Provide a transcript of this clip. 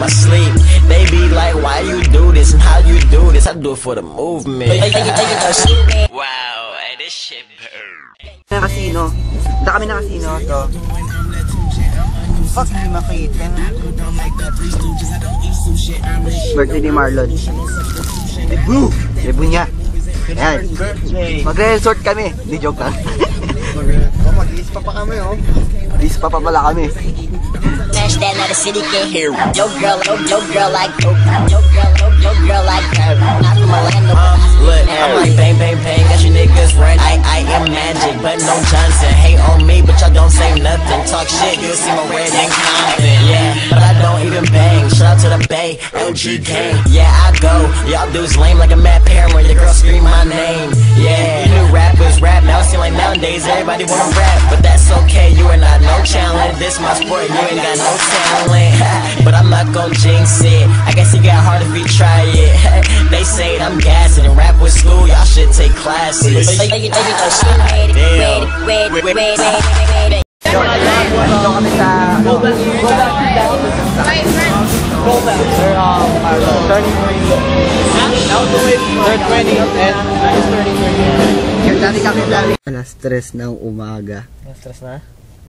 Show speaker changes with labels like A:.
A: my sleep. They be like, why you do this and how you do this? I do it for the movement. Wow, hey, this shit burn.
B: Nakasino. Punta kami nakasino to. Fuck, hindi makita. Birthday ni Marlon. Debut niya. Ayan. Magre-resort kami. Hindi, joke lang. Mag-ispa pa kami, oh. Ispa pa pala kami.
C: Smash that now the city can't hear. Yo girl like yo girl like her. Not from Orlando.
A: Look, I'm like bang bang bang, got you niggas run. I am magic, but no Johnson. Hate on me, but y'all don't say nothing. Talk shit, you'll see my red and Compton. Yeah, but I don't even bang. Shout out to the Bay, LG gang. Yeah, I go. Y'all dudes lame like a mad parent when your girl scream my name. Yeah, you knew rappers rap. Now it seem like nowadays everybody wanna rap, but that's okay. You are not no challenge. This my sport, you ain't got no talent. But I'm not gon' jinx it. I guess it got hard if you try it. They say I'm gassing and rap with school. Y'all should take classes.
B: Alas 3 ng umaga.
D: Stress na?